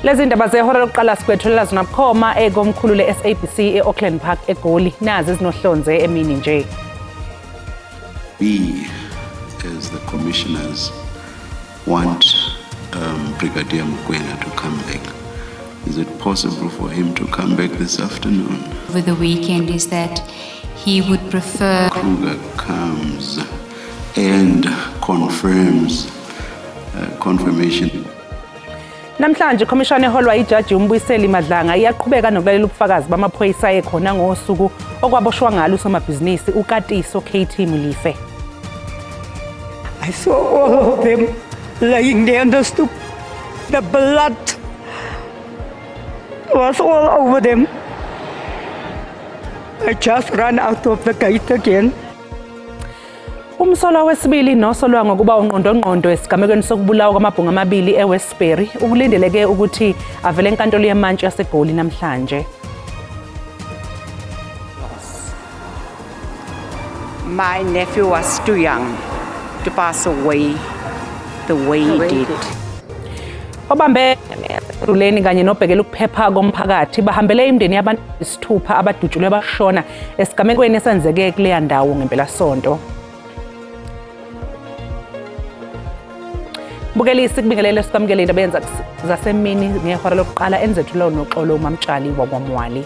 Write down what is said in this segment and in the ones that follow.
Lezi ndaba zehora lokuqala sikwethulela zona bukhoma egomkhulu le-SABC e-Auckland Park eGoli nazi ezinohlonze emini nje. We as the commissioners want Brigadier Mokoena to come back. Is it possible for him to come back this afternoon? Over the weekend is that he would prefer Kruger comes and confirms confirmation. Namhlanje ikhomishana eholwa ijaji uMbuyiseli Madlanga iyaqhubeka nokulalela ubufakazi bamaphoyisa ekhona ngosuku okwaboshwa ngalo usomabhizinisi uKatiso KT Mulife. I saw all of them lying there on the stoop. The blood was all over them. I just ran out of the gate again. Umsolwa wesibili nosolwa ngokuba ungqondongqondo esigamekweni sokubulawa kwamabhunga amabili eWestbury ukulindeleke ukuthi avele enkantolo yemantshi yaseGoli namhlanje. My nephew was too young to pass away the way he did. Obambe Ruleni kanye nobhekela ukuphepha komphakathi bahambele imndeni yabantu isithupha abadutshulwe bashona esigamekweni esenzeke kuleya ndawo ngempelasonto. Bukelisi kubingelele sikwamukele indaba yenza zasemini ngehora lokuqala enzethulo noxolo uMamtshali wakwamwali.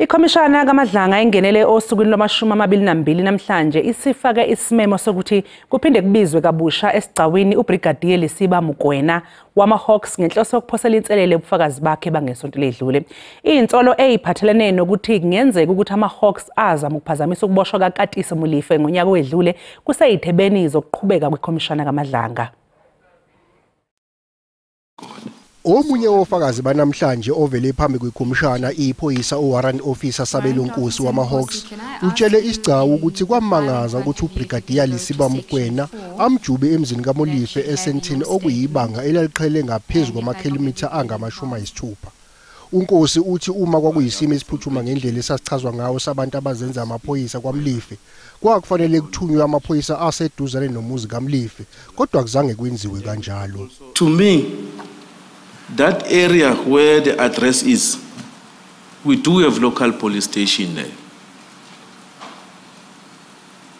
Ikhomishana kaMadlanga engenele osukwini lwama-22 namhlanje isifake isimemo sokuthi kuphinde kubizwe kabusha esigcawini uBrigadier Lisiba Mokoena wama-Hawks ngenhloso yokuphosela inselele ubufakazi bakhe bangesonto ledlule. Insolo eyiphathelene nokuthi kungenzeka ukuthi ama-Hawks azama ukuphazamisa ukuboshwa kaKatiso Mulife ngonyaka owedlule kuseyithebeni zokuqhubeka kwekhomishana kaMadlanga. Omunye wofakazi banamhlanje ovele phambi kwekhomishana iphoyisa owarrant officer Sabelonkosi wama-Hawks utshele isigcawu ukuthi kwamangaza ukuthi uBrigadier Lisiba Mokoena amjube emzini kaMolife eSandton okuyibanga elaliqhele ngaphezulu kwamakhilomitha angama-60. Unkosi uthi uma kwakuyisimo esiphuthuma ngendlela esasichazwa ngawo sabantu abazenza amaphoyisa kwaMlife kwakufanele kuthunywe amaphoyisa aseduzane nomuzi kaMlife kodwa kuzange kwenziwe kanjalo. To me, that area where the address is, we do have local police station there.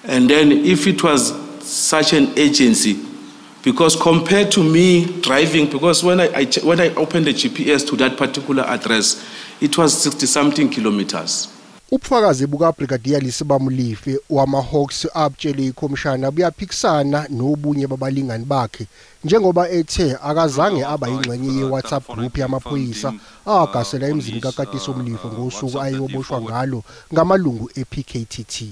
And then if it was such an agency, because compared to me driving, because when I opened the GPS to that particular address, it was 60-something kilometers. Ubufakazi buka Brigadier Lisiba Mulife wama-Hawks abtshele ikhomishana buyaphikisana nobunye babalingani bakhe njengoba ethe akazange aba ingxenye ye-WhatsApp group yamaphoyisa agasela emzini kaKatiso Mulife ngosuku ayeyoboshwa ngalo ngamalungu ePKTT.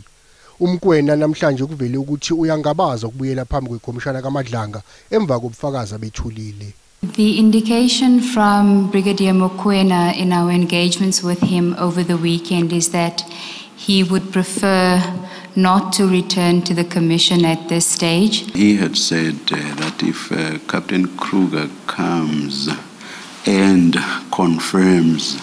Umkwena namhlanje kuvele ukuthi uyangabaza ukubuyela phambi kwekhomishana kaMadlanga emva kobufakazi abethulile. the indication from Brigadier Mokoena in our engagements with him over the weekend is that he would prefer not to return to the commission at this stage. He had said that if Captain Kruger comes and confirms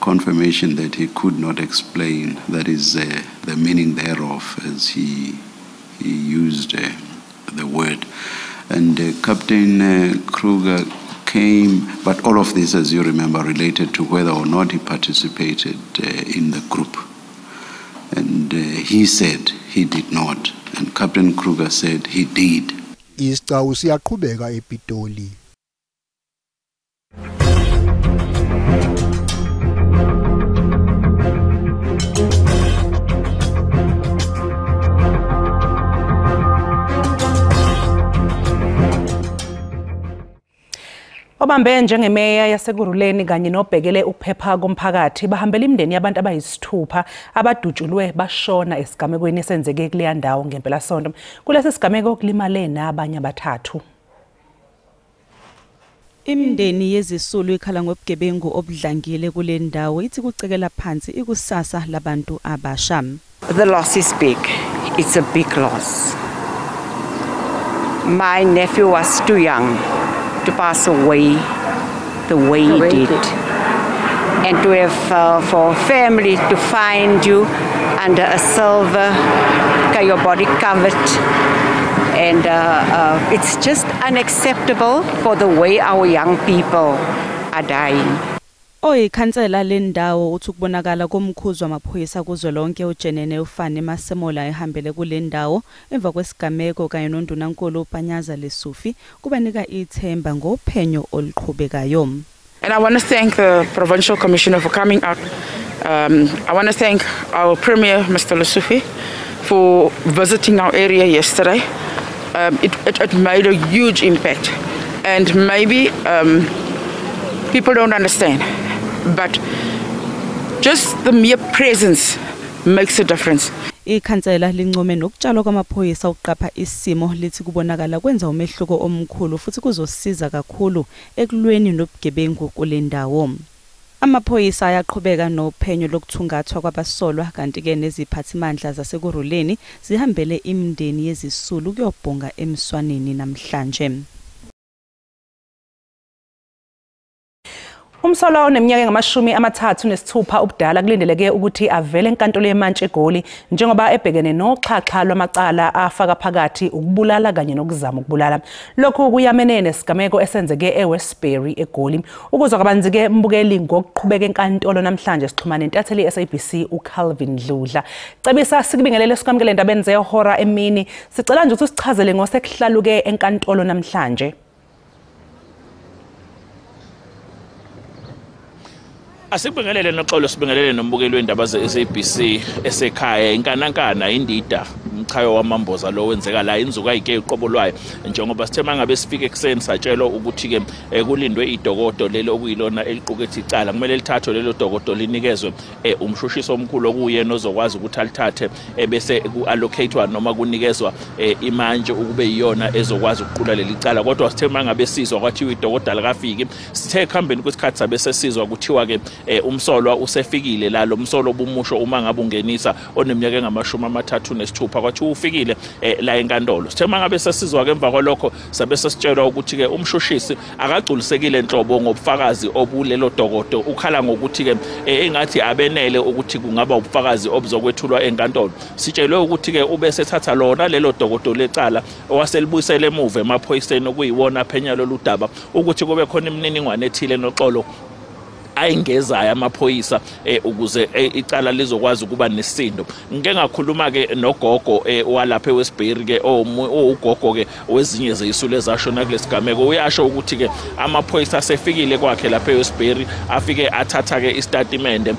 confirmation that he could not explain, that is the meaning thereof, as he used the word. And Captain Kruger came, but all of this, as you remember, related to whether or not he participated in the group. And he said he did not, and Captain Kruger said he did. Isicau siyaqhubeka ePitoli. Obambe njengemeya yaseGuruleni kanye nobhekele ukuphepha komphakathi bahambela imndeni yabantu abayisithupha abadutshulwe bashona esigamekweni esenzeke kuleya ndawo ngempelasonto. Kulesi sigameko kulimale nabanye abathathu. Imndeni yezisulu ikhala ngobugebengu obudlangile kule ndawo ithi kucekela phansi ikusasa labantu abasha. The loss is big. It's a big loss. My nephew was too young to pass away the way he did. And to have for family to find you under a silver, got your body covered. And it's just unacceptable for the way our young people are dying. Oyikhansela lendawo uthi ukubonakala komkhuzo wamaphoyisa kuzwelonke uJenene uFane Masemola ehambele kulendawo emva kwesigameko kanye noNdunankulu uPanyaza Lesufi kubanika ithemba ngophenyo oluqhubekayo. And I want to thank the Provincial Commissioner for coming out. I want to thank our Premier, Mr. Lesufi, for visiting our area yesterday. It made a huge impact, and maybe people don't understand, but just the mere presence makes a difference. Ikhansela lincome nokutshalwa kwamaphoyisa ukuqapha isimo lithi kubonakala kwenza umehluko omkhulu futhi kuzosiza kakhulu ekulweni nobugebengu kulendawo. Amaphoyisa ayaqhubeka nophenyo lokuthungathwa kwabasolwa kanti ke neziphathimandla zasekuruleni zihambele imindeni yezisulu kuyobhonga emswaneni namhlanje. Umsolwa oneminyaka engama-36 ubudala kulindeleke ukuthi avele enkantolo yeMantshi eGoli njengoba ebhekene noxhaxha lwamacala afaka phakathi ukubulala kanye nokuzama ukubulala. Lokhu kuyamenene nesigameko esenzeke eWestbury eGoli. Ukuzwa kabanzi-ke mbukeli ngokuqhubeka enkantolo namhlanje sixhumane nentatheli SABC uCalvin Dludla. Cebisa sikubingelele sikwamukele endabeni zehora emini. Sicela nje ukuthi sichazele ngosekuhlaluke enkantolo namhlanje. Asibingelele noxolo sibingelele nombukeli wendaba ze-SABC esekhaya inkanankana indida umchayo wamamboza lo wenzeka la inzuka ayike iqobolwayo njengoba sithe mangabe sifike ekseni satshelwa ukuthi ke kulindwe idokodo lelo okuyilona eliqukethe icala kumele lithathwe lelo dokodo linikezwe umshushiso omkhulu okuyena ozokwazi ukuthi alithathe bese ku-allocatewa noma kunikezwa imanje ukube yiyona ezokwazi ukuqula leli cala kodwa sithe mangabe sizwa kwathiwa idokodo likafiki sithe khambeni kwesikhathi sabe sesizwa kuthiwa ke umsolwa usefikile la lo msolo obumusho uma ngabe ungenisa oneminyaka engama-36 kwathi ufikile la enkantolo sithe mangabe sesizwa ke emva kwalokho sabe sesitshelwa ukuthi ke umshushisi akagculisekile enhlobo ngobufakazi obulelo dokodo ukhala ngokuthi ke engathi abenele ukuthi kungaba ubufakazi obuzokwethulwa enkantolo sitshelwe ukuthi ke ube sethatha lona lelo dokodo lecala owaselibuyisela emuva emaphoyiseni okuyiwona phenya lolu daba ukuthi kube khona imininingwane ethile noxolo ayingezayo amaphoyisa ukuze icala lizokwazi ukuba nesindo ngeke ngakhuluma ke nogogo walapha eWestbury ke ugogo ke wezinye zeyisule ezashona kulesigameko uyasho ukuthi ke amaphoyisa asefikile kwakhe lapha eWestbury afike athatha ke istatimende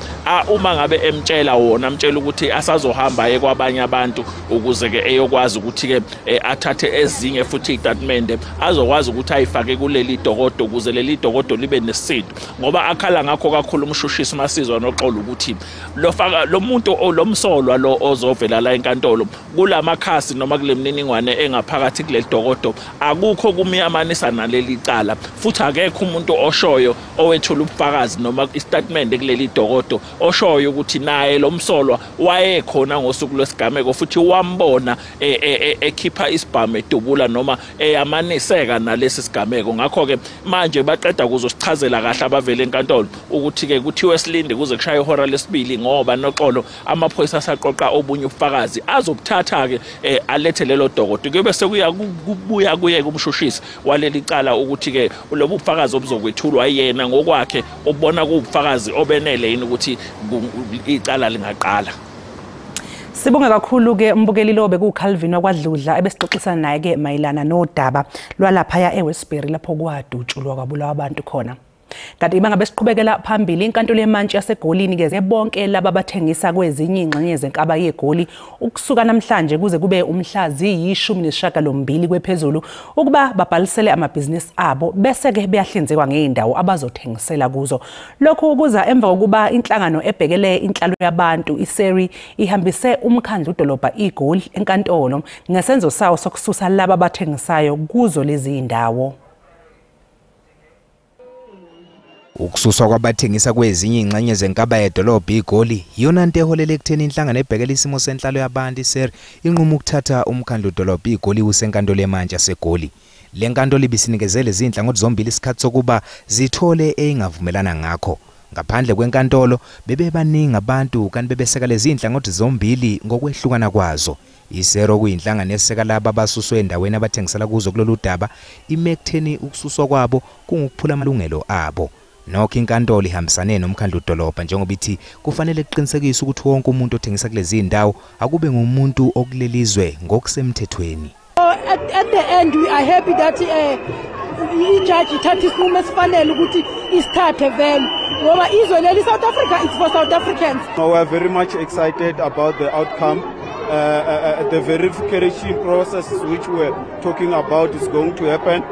uma ngabe emtshela wona amtshela ukuthi asazohamba kwabanye abantu ukuze ke eyokwazi ukuthi ke athathe ezinye futhi istatimende azokwazi ukuthi ayifake kuleli dokodo ukuze leli dokodo libe nesindo ngoba akhala ngakho kakhulu umshushisi masizwa noxolo ukuthi lo muntu olomsolwa lo ozovela la enkantolo kulamakhasi noma kulemniningwane engaphakathi kuleli dokodo akukho kumiyamanisa naleli cala futhi akekho umuntu oshoyo owethula ubufakazi noma istatement kuleli dokodo oshoyo ukuthi naye lo msolwa wayekhona ngosuku lwesigameko futhi wambona ekhipha isibhamu edubula noma eyamaniseka nalesi sigameko ngakho ke manje baqeda kuzosichazela kahle abavele enkantolo ukuthi ke kuthiwe silinde kuze kushaya ihora lesibili ngoba noxolo amaphoyisa asaqoqa obunye ubufakazi azobuthatha ke alethe lelo dokodo kube sekubuya kuye kumshushisi waleli cala ukuthi ke lobu bufakazi obuzokwethulwa yena ngokwakhe ubona kubufakazi obenele yini ukuthi icala lingaqala. Sibonge kakhulu ke mbukeli lo bekuCalvin wakwaDludla ebesixoxisana naye ke mayilana nodaba lwalapha eWestbury lapho kwadutshulwa kwabulawa abantu khona. Kanti bangabe siqhubekela phambili inkantolo yeMantshi yaseGolini ke bonke laba bathengisa kwezinye ingxenye zenkaba yeGoli ukusuka namhlanje kuze kube umhla ziyi-18 kwephezulu ukuba babhalisele amabhizinisi abo bese ke beyahlinzekwa ngeindawo abazothengisela kuzo. Lokhu kuza emva kokuba inhlangano ebhekele inhlalo yabantu iSeri ihambise umkhandlu dolobha iGoli enkantolo ngesenzo sawo sokususa laba bathengisayo kuzo lezi indawo. Ukususwa kwabathengisa kwezinye ingxenye zenkaba yedolobha iGoli yona into eholele ekutheni inhlangano ebhekele isimo senhlalo yabantu iSeri inquma ukuthatha umkhandlu dolobha iGoli usenkantolo yeMantshi yaseGoli. Lenkantolo ibisinikezele izinhlangothi zombili isikhathi sokuba zithole engavumelana ngakho. Ngaphandle kwenkantolo bebebaningi abantu kanti bebeseka lezi inhlangothi zombili ngokwehlukana kwazo. Isero kuyinhlangano eseka laba abasuswe endaweni abathengisela kuzo kulolu daba imekutheni ukususwa kwabo kungukuphula amalungelo abo. Nokho inkantolo ihambisane nomkhandlu dolobha njengoba ithi kufanele kuqinisekiswe ukuthi wonke umuntu othengisa kulezi indawo akube ngumuntu okulelizwe ngokusemthethweni. At the end we are happy that i-judge ithatha isinqumo esifanele ukuthi isithathe vele ngoba izwe leli South Africa is for South Africans. We are very much excited about the outcome. The verification process which we're talking about is going to happen.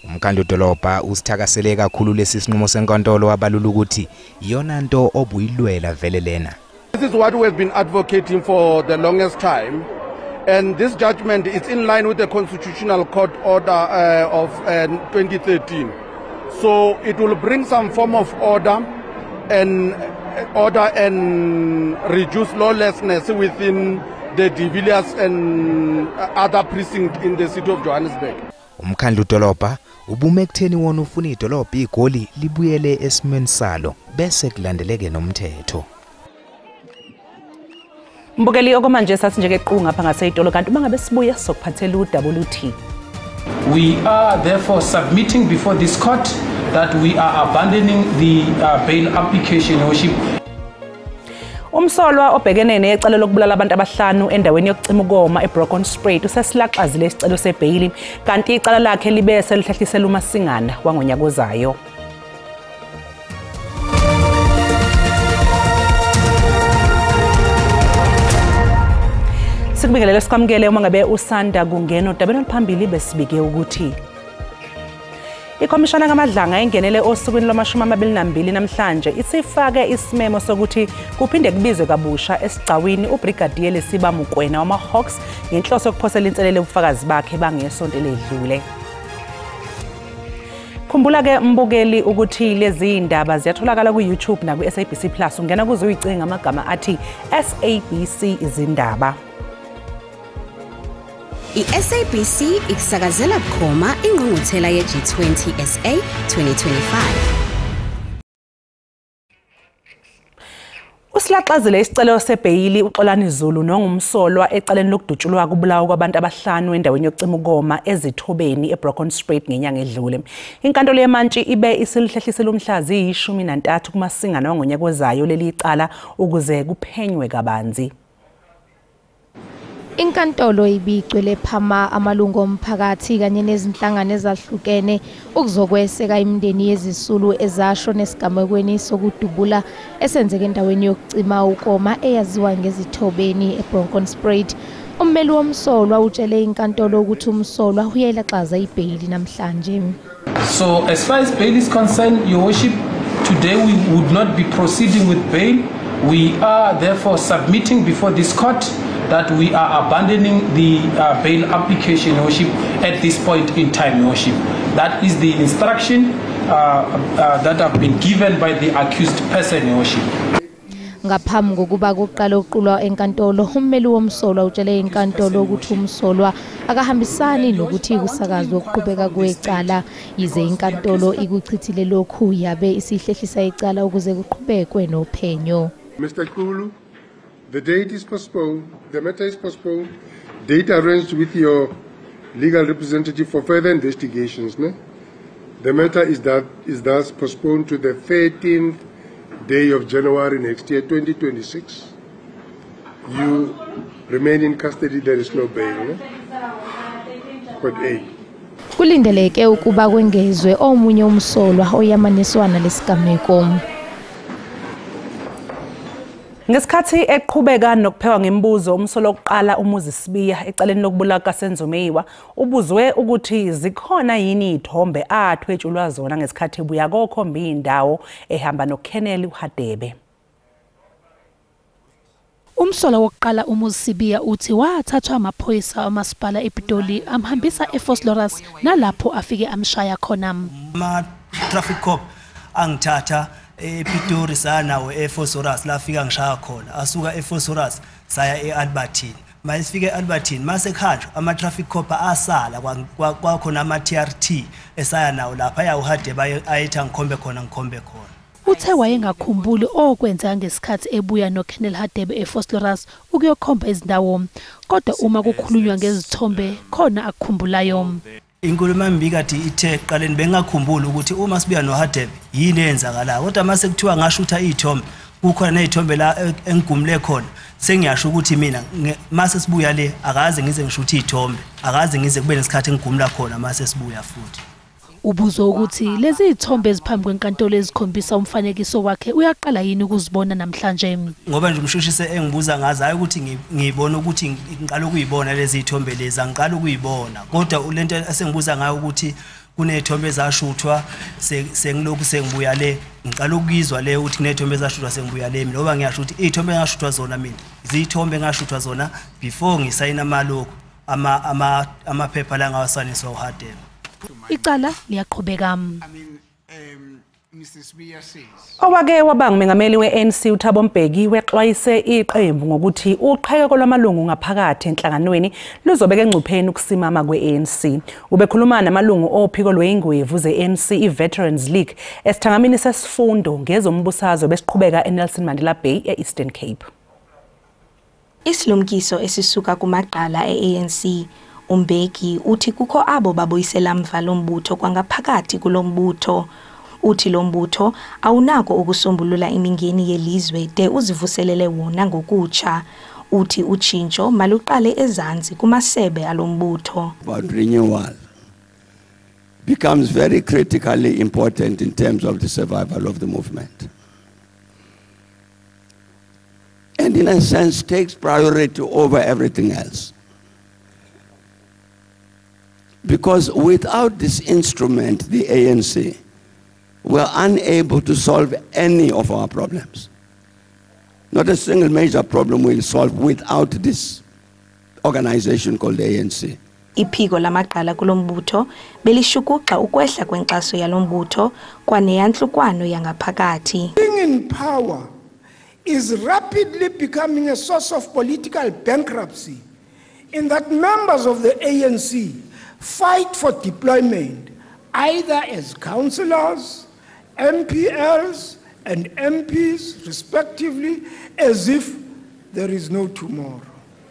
Umkhandlu dolobha usithakasele kakhulu lesi sinqumo senkantolo wabalula ukuthi iyona nto obuyilwela vele lena. This is what we have been advocating for the longest time, and this judgment is in line with the Constitutional Court order of 2013. So it will bring some form of order and reduce lawlessness within the De Villiers and other precincts in the city of Johannesburg. Umkhandlu dolobha ubume ekutheni wona ufuna idolobha iGoli libuyele esimeni salo bese kulandeleke nomthetho. Mbukeli okomanje sathi nje keqhunga ngapha ngaseyitolo kanti bangabe sibuya sokuphathela uWT. We are therefore submitting before this court that we are abandoning the bail application worship. Umsolwa obhekene necala lokubulala abantu abahlanu endaweni yokucima ukoma eBrokenspruit usesilaxazile isicelo sebail kanti icala lakhe libe selihlehisela uMasingana wangonyaka ozayo. Sikubingelele sikwamukele uma ngabe usanda kungena odabeni oluphambili besibike ukuthi iKhomishana kaMadlanga engenele osukwini lwama-22 namhlanje isifake isimemo sokuthi kuphinde kubizwe kabusha esigcawini uBrigadier Lesiba Mokoena wamaHawks ngenhloso yokuphosela inselele ubufakazi bakhe bangesonto eledlule. Khumbula ke mbukeli ukuthi lezi indaba ziyatholakala ku-YouTube na ku-SABC Plus ungena kuzo uyicinga amagama athi SABC izindaba. I-SABC ikusakazela bukhoma ingqungquthela ye-G20 SA 2025. Usilaxazile isicelo sebail uXolani Zulu nongumsolwa ecaleni lokudutshulwa kubulawa kwabantu abahlanu endaweni yokucima ukoma ezithobeni eBrokenspruit ngenyanga edlule. Inkantolo yemantshi ibe isilihlehisela umhla ziyi-13 kuMasingana wangonyaka ozayo leli icala ukuze kuphenywe kabanzi. Inkantolo ibicwele phama amalungu omphakathi kanye nezinhlangano ezahlukene ukuzokweseka imindeni yezisulu ezasho nesigamekweni sokudubula esenzeke endaweni yokucima ukoma eyaziwa ngezithobeni eBrokenspruit. Ummeli womsolwa utshele inkantolo ukuthi umsolwa uyelaxaza ibail namhlanje. So as far as bail is concerned, Your Worship, today we would not be proceeding with bail. We are therefore submitting before this court that we are abandoning the bail application, Your Worship, at this point in time, Your Worship. That is the instruction that have been given by the accused person, Your Worship. Ngaphambi kokuba kuqala ukuqulwa enkantolo ummeli womsolwa utshele inkantolo ukuthi umsolwa akahambisani nokuthi kusakazwe ukuqhubeka kwecala yize inkantolo ikuchithile lokhu yabe isihlehlisa icala ukuze kuqhubekwe nophenyo. Mr. Kulu, the date is postponed, the matter is postponed, date arranged with your legal representative for further investigations. No? The matter is thus postponed to the 13th day of January next year, 2026. You remain in custody, there is no bail. No? Point A. Kulindeleke ukuba kwengezwe omunye umsolwa oyamaniswana lesigameko. Ngesikhathi eqhubeka nokuphekwa ngemibuzo umsolwa oqala umuzi Sibiya ecaleni lokubulala kaSenzomeyiwa ubuzwe ukuthi zikhona yini izithombe athwetshulwa zona ngesikhathi buya kokhomba indawo ehamba noKennel uHadebe. Umsolwa wokuqala umuzi Sibiya uthi wathathwa amaphoyisa amasipala ePitoli amhambisa eFosloras nalapho afike amshaya khona. Ama traffic cop angithatha ePitori sanawe eFosloras lafika ngishaya khona asuka eFosloras saya eAlbertine mayisifike Albertine mase khanjwa ama traffic cop asala kwakhona ama TRT esaya nawo lapha ayawuhade ayetha ngikhombe khona. Uthe wayengakhumbuli okwenza ngesikhathi ebuya noKenel Hadebe eFosloras ukuyokhomba izindawo, kodwa uma kukhulunywa ngezithombe khona akukhumbulayo. Inkulumo embi kade ithe qaleni bengakhumbula ukuthi uma sibuya noHadebe yini eyenzakalayo, kodwa mase kuthiwa ngashutha izithombe kukhona nezithombe la engigumule khona sengiyasho ukuthi mina mase sibuya le akaze ngize ngishuthe izithombe, akaze ngize kube nesikhathi engigumula khona mase sibuya futhi. Ubuzo ukuthi lezi izithombe eziphambi kwenkantolo ezikhombisa umfanekiso wakhe uyaqala yini ukuzibona namhlanje? Ngoba nje umshushise engibuza ngazi hayi ukuthi ngibona ukuthi ngiqala ukuyibona lezi izithombe lezi, angiqala ukuyibona, kodwa lento esengibuza ngayo ukuthi kunezithombe ezashuthwa sengilokhu sengibuya le ngiqala ukuyizwa le ukuthi kunezithombe ezashuthwa sengibuya le mina, ngoba ngiyasho ukuthi izithombe engashuthwa zona mina izithombe engashuthwa zona before ngisayina amaloko amaphepha la ngawasaniswa uHadebe. Icala liyaqhubeka. Owake wabanga umengameli we-ANC uThabo Mbeki wexwayise iqembu ngokuthi uqhekeko lwamalungu ngaphakathi enhlanganweni luzobeka engcupheni ukusimama kwe-ANC. Ubekhuluma namalungu ophiko lweingwevu ze-ANC i-Veterans League esithangamini sesifundo ngezombusazwe besiqhubeka eNelson Mandela Bay e-Eastern Cape. Isilumkiso esisuka kumaqala e-ANC Mbeki uthi kukho abo babuyisela mva lombutho kwangaphakathi kulombutho. Uthi lombutho awunako ukusombulula imingeni yelizwe de uzivuselele wona ngokutsha. Uthi utshintsho maluqale ezansi kumasebe alombutho. But renewal becomes very critically important in terms of the survival of the movement. And in a sense takes priority over everything else. Because without this instrument, the ANC, we're unable to solve any of our problems. Not a single major problem we'll solve without this organization called the ANC. Iphiko lamaqala kulombutho belishukuxa ukwehla kwenkxaso yalombutho kwaneyanhlukwano yangaphakathi. Being in power is rapidly becoming a source of political bankruptcy in that members of the ANC fight for deployment either as councillors, MPLs and MPs respectively, as if there is no tomorrow.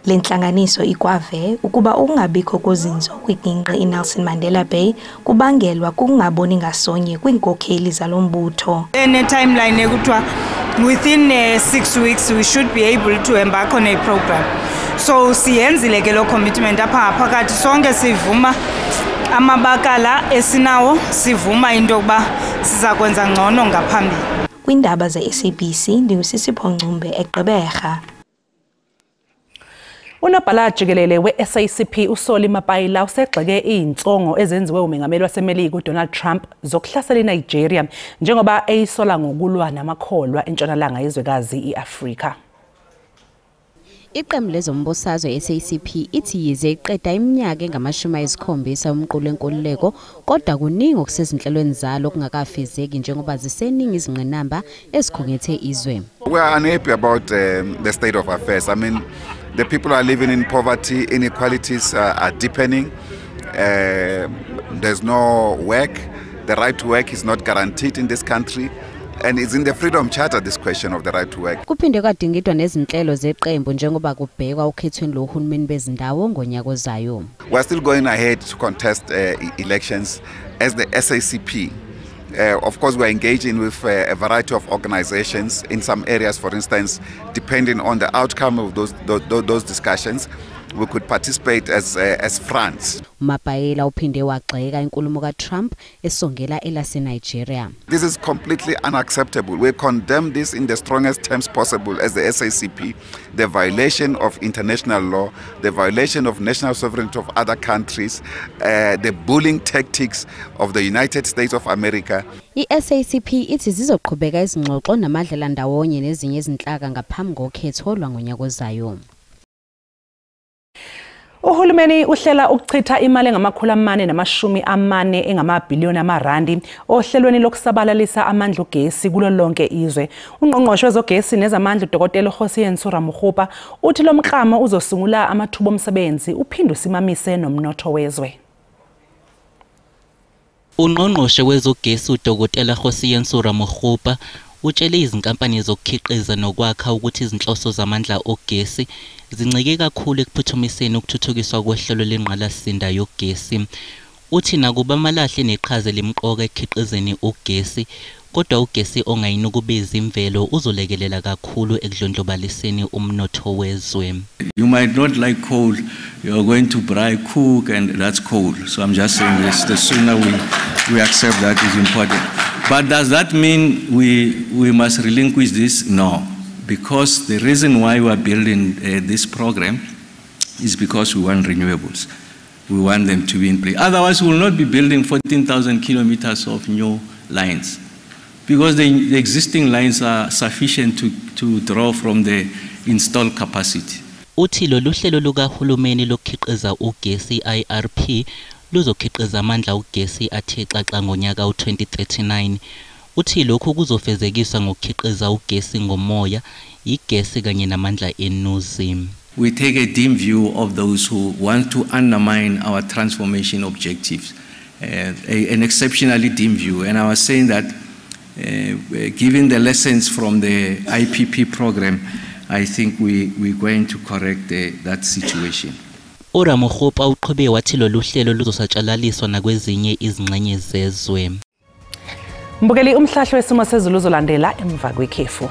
Lenhlanganiso ikwave ukuba ukungabikho kozinzo kwigingqi iNelson Mandela Bay kubangelwa kungaboni ngasonye kwinkokheli zalombutho. A timeline ekuthiwa within 6 weeks we should be able to embark on a program. So siyenzile ke lo commitment apha phakathi sonke sivuma amabakala esinawo, sivuma into yokuba siza kwenza ngcono ngaphambili. Kwindaba ze-SABC ndingusisipho Ncumbe eGqeberha. Unobhala jikelele we-SACP uSoli Mapayila usegxeke izinsongo ezenziwe umengameli waseMelika uDonald Trump zokuhlasela iNigeria njengoba eyisola ngokulwa namakholwa entshonalanga yezwekazi iAfrika. Iqembu lezombusazwe e-SACP ithi yize iqeda iminyaka engama-70 umqulo enkululeko kodwa kuningi okusezinhlelweni zalo kungakafezeki njengoba ziseningi izingqinamba ezikhungethe izwe. We are unhappy about the state of affairs. I mean, the people are living in poverty, inequalities are deepening, there's no work, the right to work is not guaranteed in this country. And it's in the Freedom Charter, this question of the right to work. Kuphinde kwadingidwa nezinhlelo zeqembu njengoba kubhekwa ukhethweni lohulumeni bezindawo ngonyaka ozayo. We're still going ahead to contest elections as the SACP. Of course, we're engaging with a variety of organizations in some areas, for instance, depending on the outcome of those discussions. We could participate as fronts. Mapayela uphinde wagxeka inkulumo kaTrump esongela elaseNigeria. This is completely unacceptable. We condemn this in the strongest terms possible as the SACP, the violation of international law, the violation of national sovereignty of other countries, the bullying tactics of the United States of America. I-SACP ithi zizoqhubeka izingxoxo namadlela ndawonye nezinye izinhlaka ngaphambi kokhetho lwangonyaka ozayo. Uhulumeni uhlela ukuchitha imali engama440 engamabhiliyoni amarandi ohlelweni lokusabalalisa amandla ogesi kulo lonke izwe. Ungqongqoshe wezogesi nezamandla uDokotela Kgosientsho Mokgopa uthi lo mklamo uzosungula amathuba omsebenzi uphinde usimamise nomnotho wezwe. Ungqongqoshe wezogesi uDokotela Kgosientsho Mokgopa utshele izinkampani zokukhiqiza nokwakha ukuthi izinhloso zamandla ogesi zincike kakhulu ekuphuthumiseni ukuthuthukiswa kohlelo lengqalasizinda yogesi. Uthi nakuba amalahle neqhaza limqoka ekukhiqizeni ugesi, kodwa ugesi ongayinukubeza imvelo uzolekelela kakhulu ekudlondlobaliseni umnotho wezwe. You might not like coal, you're going to buy cook and that's coal. So I'm just saying this, the sooner we accept that is important. But does that mean we must relinquish this? No, because the reason why we are building this program is because we want renewables. We want them to be in place. Otherwise, we will not be building 14,000 kilometers of new lines, because the existing lines are sufficient to draw from the installed capacity. Uthi lolu hlelo lukahulumeni lokukhiqiza ugesi IRP luzokhiqiza amandla ugesi athe xaxa ngonyaka u2039. Uthi lokhu kuzofezekiswa ngokukhiqiza ugesi ngomoya, igesi kanye namandla enuzi. We take a dim view of those who want to undermine our transformation objectives, an exceptionally dim view. And I was saying that given the lessons from the IPP program, I think we're going to correct that situation. Mokgopa uqhube wathi lolu hlelo luzosatshalaliswa nakwezinye izingxenye zezwe. Mbukeli umhlahlo wesimo sezulu uzolandela emva kwekhefu.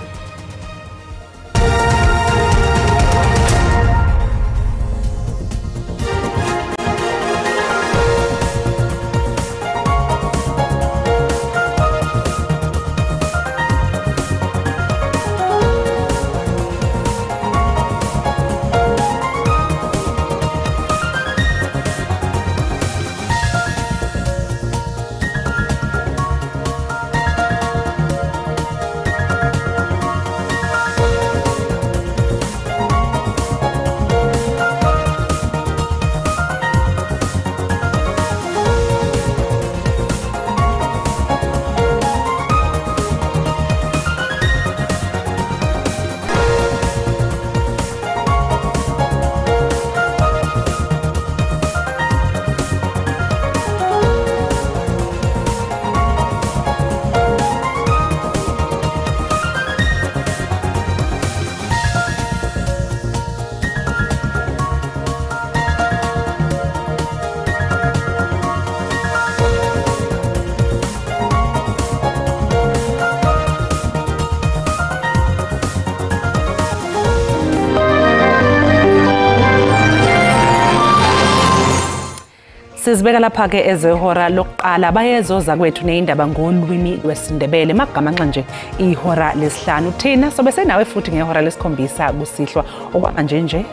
Sizibeka lapha ke ezehora lokuqala bayezoza kwethu neindaba ngolwimi lwesiNdebele magama nje ihora lesihlanu thina sobe senawe futhi ngehora lesikhombisa kusihlwa okwamanje nje